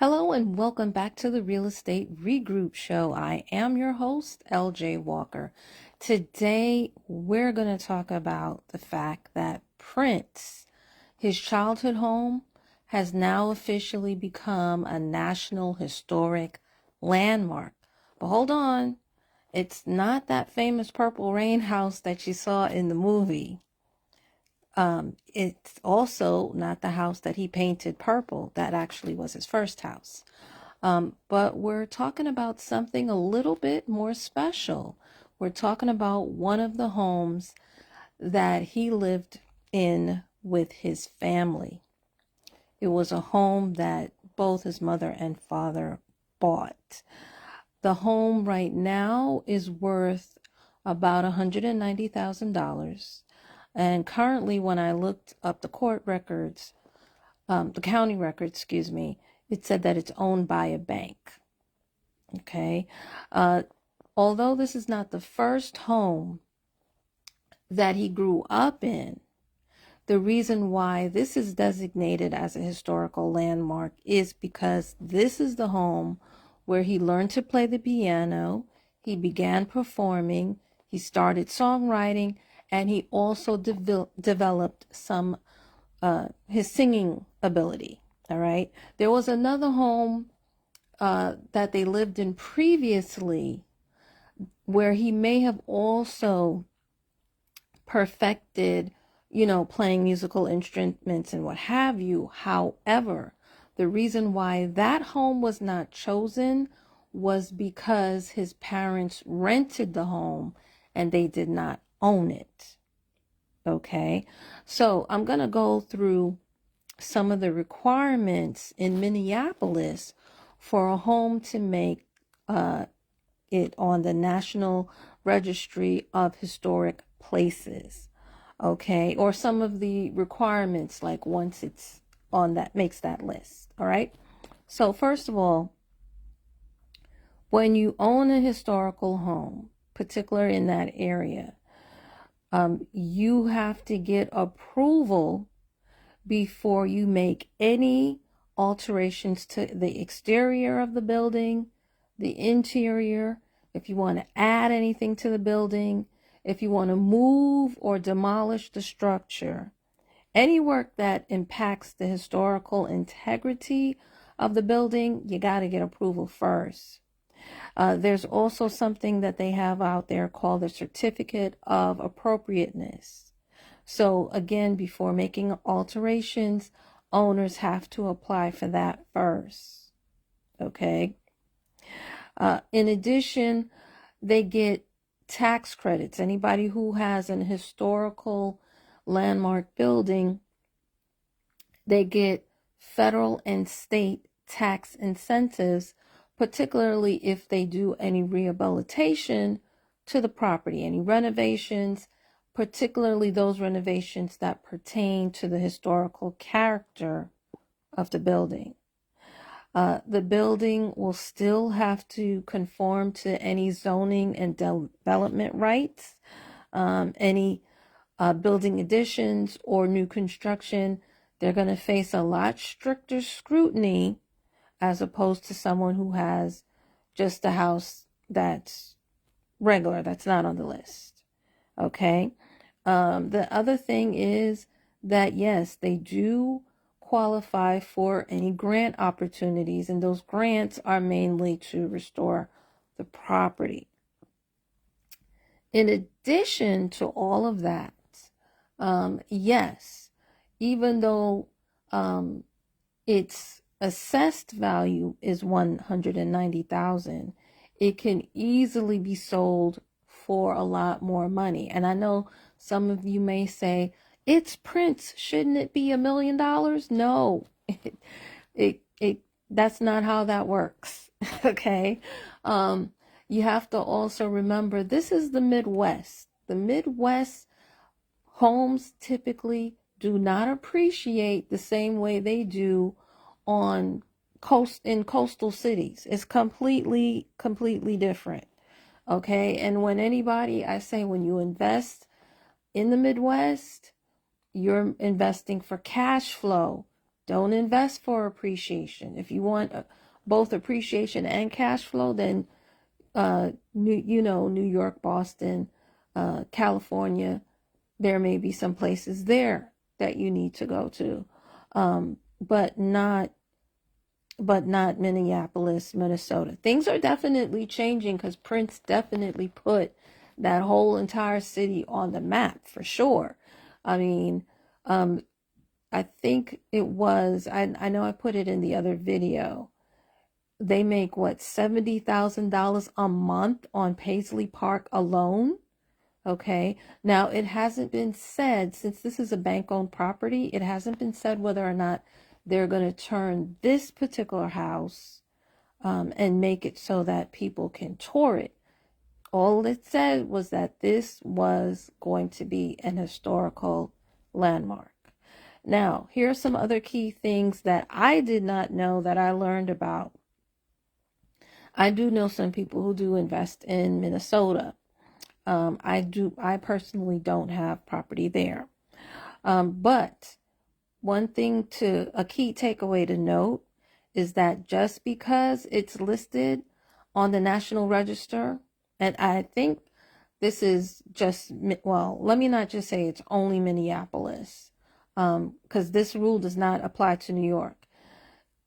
Hello and welcome back to the Real Estate Regroup Show. I am your host, LJ Walker. Today, we're going to talk about the fact that Prince, his childhood home, has now officially become a National Historic Landmark. But hold on, it's not that famous Purple Rain house that you saw in the movie. It's also not the house that he painted purple. That actually was his first house. But we're talking about something a little bit more special. We're talking about one of the homes that he lived in with his family. It was a home that both his mother and father bought. The home right now is worth about $190,000. And currently, when I looked up the court records, the county records, excuse me, it said that it's owned by a bank. Okay. Although this is not the first home that he grew up in, the reason why this is designated as a historical landmark is because this is the home where he learned to play the piano, he began performing, he started songwriting, and he also developed some his singing ability. All right. There was another home that they lived in previously where he may have also perfected, playing musical instruments and what have you. However, the reason why that home was not chosen was because his parents rented the home and they did not own it. Okay, so I'm going to go through some of the requirements in Minneapolis for a home to make it on the National Registry of Historic Places. Okay, or some of the requirements, like once it's on that, makes that list. All right, so first of all, when you own a historical home, particularly in that area, you have to get approval before you make any alterations to the exterior of the building, the interior, if you want to add anything to the building, if you want to move or demolish the structure, any work that impacts the historical integrity of the building, you got to get approval first. There's also something that they have out there called the Certificate of Appropriateness. So again, before making alterations, owners have to apply for that first. Okay. In addition, they get tax credits. Anybody who has an historical landmark building, they get federal and state tax incentives, particularly if they do any rehabilitation to the property, any renovations, particularly those renovations that pertain to the historical character of the building. The building will still have to conform to any zoning and development rights. Any building additions or new construction, they're going to face a lot stricter scrutiny as opposed to someone who has just a house that's regular, that's not on the list. Okay. The other thing is that, yes, they do qualify for any grant opportunities, and those grants are mainly to restore the property. In addition to all of that, yes, even though its assessed value is $190,000, it can easily be sold for a lot more money. And I know some of you may say, it's Prince, shouldn't it be $1 million? No, that's not how that works. Okay. You have to also remember, this is the Midwest. The Midwest homes typically do not appreciate the same way they do in coastal cities. It's completely different. Okay. And when you invest in the Midwest, you're investing for cash flow, Don't invest for appreciation. If you want both appreciation and cash flow, then New York, Boston, California, there may be some places there that you need to go to, but not Minneapolis, Minnesota. Things are definitely changing because Prince definitely put that whole entire city on the map for sure. I mean, I think it was, I know I put it in the other video. They make what, $70,000 a month on Paisley Park alone. Okay. Now it hasn't been said, since this is a bank-owned property, it hasn't been said whether or not they're going to turn this particular house and make it so that people can tour it. All it said was that this was going to be an historical landmark. Now, here are some other key things that I did not know that I learned about. I do know some people who do invest in Minnesota. I personally don't have property there. But one thing a key takeaway to note is that just because it's listed on the National Register, and I think this is just, well, let me not just say it's only Minneapolis, because this rule does not apply to New York.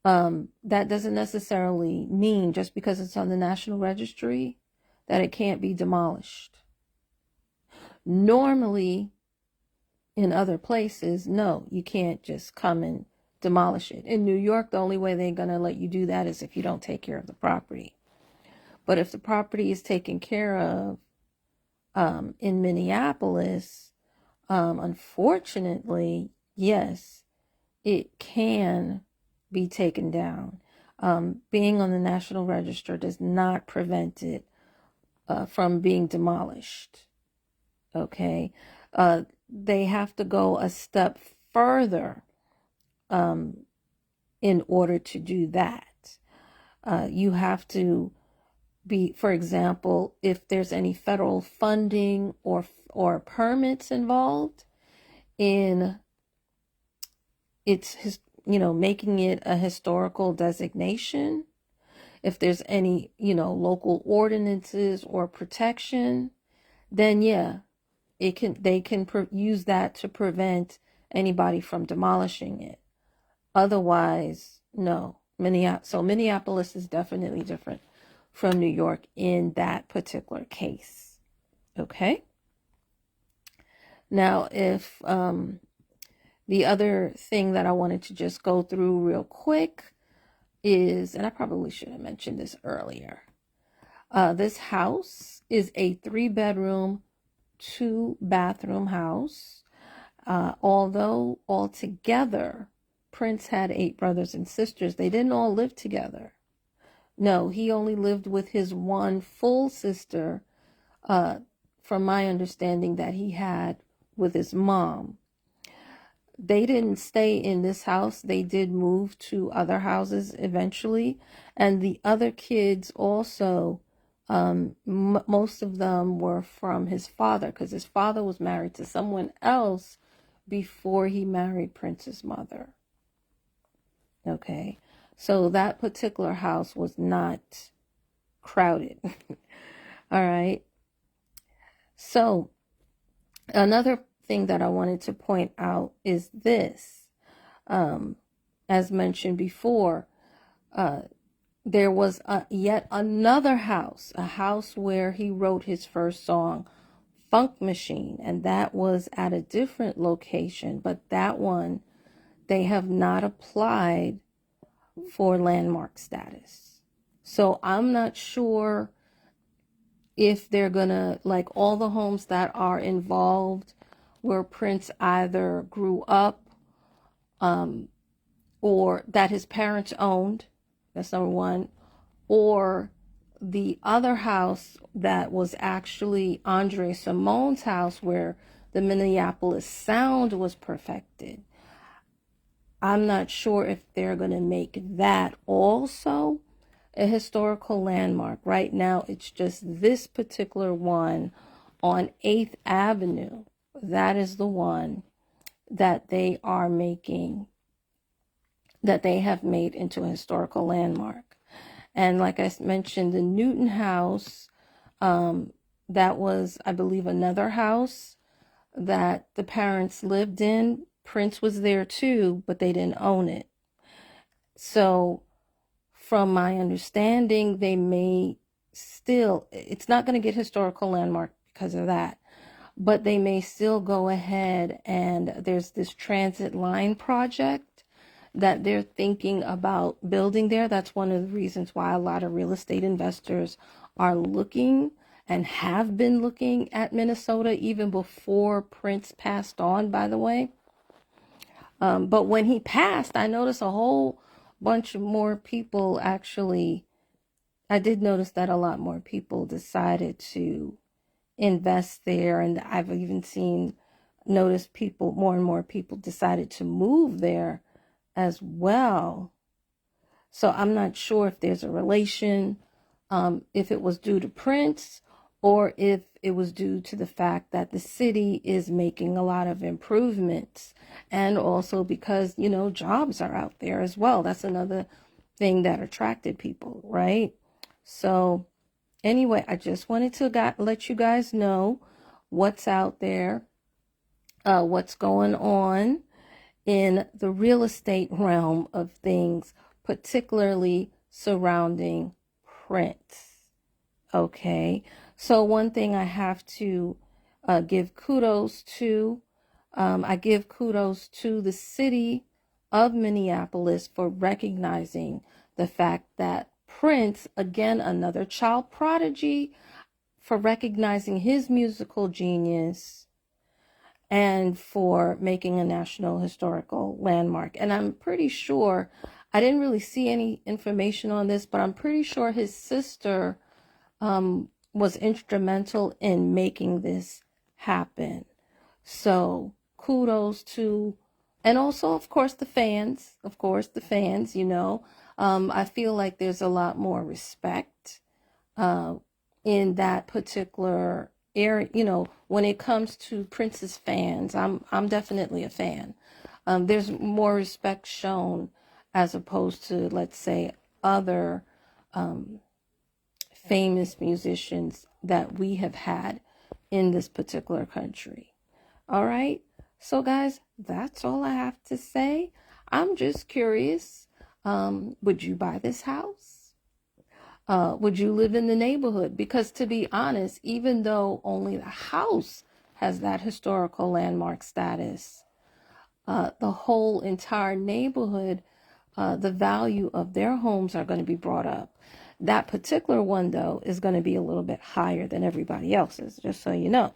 That doesn't necessarily mean just because it's on the National Registry that it can't be demolished. Normally, in other places, no, you can't just come and demolish it. In New York, the only way they're going to let you do that is if you don't take care of the property. But if the property is taken care of in Minneapolis, unfortunately, yes, it can be taken down. Being on the National Register does not prevent it from being demolished. Okay. They have to go a step further in order to do that. You have to be, for example, if there's any federal funding or permits involved in making it a historical designation, if there's any, local ordinances or protection, then yeah, they can use that to prevent anybody from demolishing it. Otherwise, no. So Minneapolis is definitely different from New York in that particular case. Okay. Now, if the other thing that I wanted to just go through real quick is, and I probably should have mentioned this earlier, this house is a 3-bedroom, 2-bathroom house. Although altogether Prince had 8 brothers and sisters, they didn't all live together. No, he only lived with his one full sister, from my understanding, that he had with his mom. They didn't stay in this house. They did move to other houses eventually. And the other kids also, most of them were from his father, because his father was married to someone else before he married Prince's mother. Okay, so that particular house was not crowded. All right. So another thing that I wanted to point out is this. As mentioned before, there was yet another house, a house where he wrote his first song, Funk Machine, and that was at a different location, but that one, they have not applied for landmark status. So I'm not sure if they're gonna, like all the homes that are involved where Prince either grew up or that his parents owned, that's number one, or the other house that was actually Andre Simone's house where the Minneapolis sound was perfected. I'm not sure if they're going to make that also a historical landmark. Right now, it's just this particular one on 8th Avenue. That is the one that they are making that they have made into a historical landmark. And like I mentioned, the Newton House, that was, I believe, another house that the parents lived in. Prince was there too, but they didn't own it. So from my understanding, they may still, it's not going to get historical landmark because of that, but they may still go ahead, and there's this transit line project that they're thinking about building there. That's one of the reasons why a lot of real estate investors are looking and have been looking at Minnesota even before Prince passed on, by the way. But when he passed, I noticed a whole bunch of more people actually, I did notice that a lot more people decided to invest there. And I've even noticed people, more and more people decided to move there as well. So I'm not sure if there's a relation, if it was due to Prince or if it was due to the fact that the city is making a lot of improvements, and also because, you know, jobs are out there as well. That's another thing that attracted people, right? So anyway, I just wanted to let you guys know what's out there, what's going on in the real estate realm of things, particularly surrounding Prince. Okay, so one thing I have to give kudos to, I give kudos to the city of Minneapolis for recognizing the fact that Prince, again, another child prodigy, for recognizing his musical genius and for making a national historical landmark. And I'm pretty sure, I didn't really see any information on this, but I'm pretty sure his sister was instrumental in making this happen. So kudos to, and also, of course, the fans, you know. I feel like there's a lot more respect in that particular area, you know, when it comes to Prince's fans. I'm definitely a fan. There's more respect shown as opposed to, let's say, other famous musicians that we have had in this particular country. All right. So guys, that's all I have to say. I'm just curious. Would you buy this house? Would you live in the neighborhood? Because to be honest, even though only the house has that historical landmark status, the whole entire neighborhood, the value of their homes are going to be brought up. That particular one, though, is going to be a little bit higher than everybody else's, just so you know.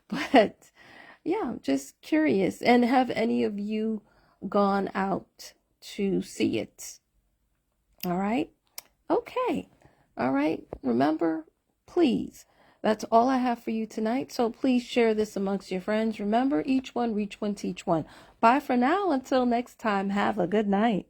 But yeah, I'm just curious. And have any of you gone out to see it? All right. Okay. All right. Remember, please, that's all I have for you tonight. So please share this amongst your friends. Remember, each one, reach one, teach one. Bye for now. Until next time, have a good night.